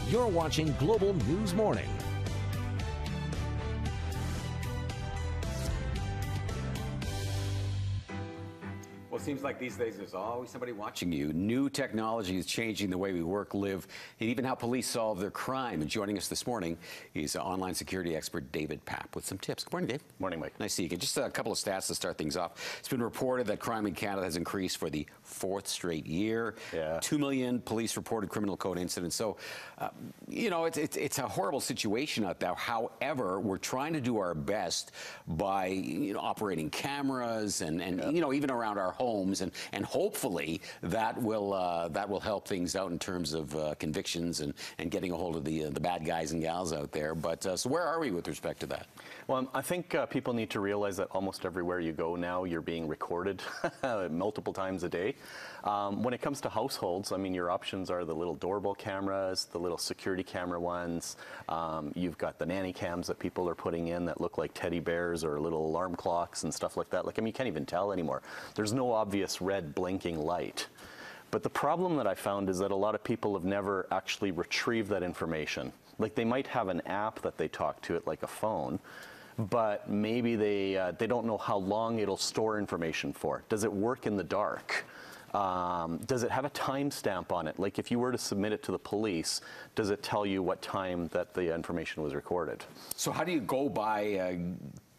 You're watching Global News Morning. Well, it seems like these days there's always somebody watching you. New technology is changing the way we work, live, and even how police solve their crime. And joining us this morning is online security expert David Papp with some tips. Good morning, Dave. Morning, Mike. Nice to see you again. Just a couple of stats to start things off. It's been reported that crime in Canada has increased for the 4th straight year. Yeah. 2 million police reported criminal code incidents. So, you know, it's a horrible situation out there. However, we're trying to do our best by, operating cameras and even around our homes, and hopefully that will help things out in terms of convictions and getting a hold of the bad guys and gals out there. But so where are we with respect to that? Well, I think people need to realize that almost everywhere you go now, you're being recorded multiple times a day. When it comes to households, I mean, your options are the little doorbell cameras, the little security camera ones. You've got the nanny cams that people are putting in that look like teddy bears or little alarm clocks and stuff like that. Like, I mean, you can't even tell anymore. There's no obvious red blinking light. But the problem that I found is that a lot of people have never actually retrieved that information. Like, they might have an app that they talk to it like a phone, but maybe they don't know how long it'll store information for. Does it work in the dark? Does it have a timestamp on it? Like, if you were to submit it to the police, does it tell you what time that the information was recorded? So how do you go by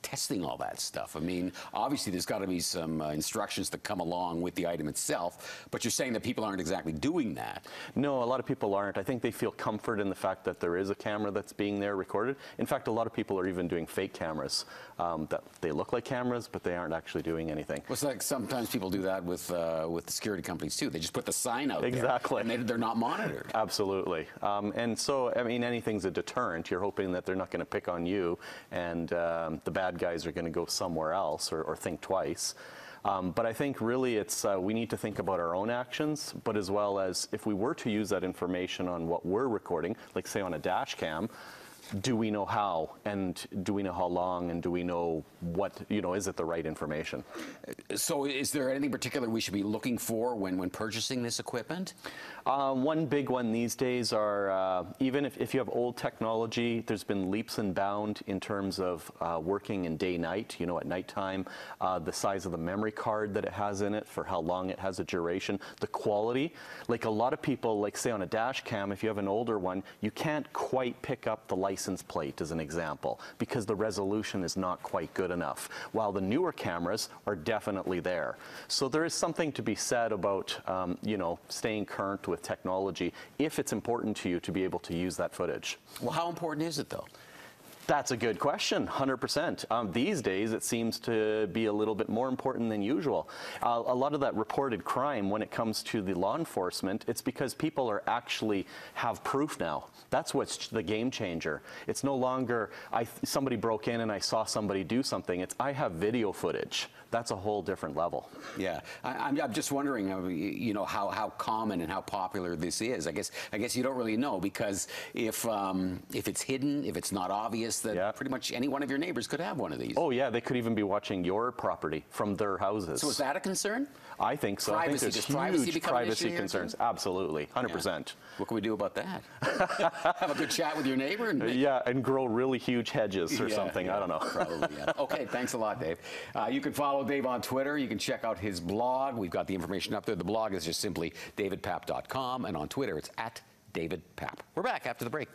testing all that stuff? I mean, obviously there's got to be some instructions that come along with the item itself, but you're saying that people aren't exactly doing that. No, a lot of people aren't. I think they feel comfort in the fact that there is a camera that's being there recorded. In fact, a lot of people are even doing fake cameras that they look like cameras, but they aren't actually doing anything. Well, it's like sometimes people do that with the security companies too. They just put the sign out exactly. there, and they're not monitored. Absolutely. And so, I mean, anything's a deterrent. You're hoping that they're not going to pick on you, and the bad guys are going to go somewhere else or think twice. But I think really it's we need to think about our own actions, but as well as if we were to use that information on what we're recording, like say on a dash cam, do we know how, and do we know how long, and do we know what, is it the right information? So is there anything particular we should be looking for when purchasing this equipment? One big one these days are, even if you have old technology, there's been leaps and bounds in terms of working in day-night, at nighttime, the size of the memory card that it has in it, for how long it has a duration, the quality. Like, a lot of people, like say on a dash cam, if you have an older one, you can't quite pick up the license plate as an example, because the resolution is not quite good enough, while the newer cameras are definitely there. So there is something to be said about, staying current with technology if it's important to you to be able to use that footage. Well, how important is it though? That's a good question, 100%. These days, it seems to be a little bit more important than usual. A lot of that reported crime, when it comes to the law enforcement, it's because people are actually have proof now. That's what's the game changer. It's no longer, somebody broke in and I saw somebody do something. It's, I have video footage. That's a whole different level. Yeah, I'm just wondering, how common and how popular this is. I guess you don't really know, because if it's hidden, if it's not obvious, that pretty much any one of your neighbors could have one of these. Oh yeah, they could even be watching your property from their houses. So is that a concern? I think so. Privacy, I think there's huge privacy concerns. Absolutely, 100%. Yeah. What can we do about that? Have a good chat with your neighbor? And grow really huge hedges or something. Yeah, I don't know. Probably, yeah. Okay, thanks a lot, Dave. You can follow Dave on Twitter. You can check out his blog. We've got the information up there. The blog is just simply davidpapp.com, and on Twitter it's @DavidPapp. We're back after the break.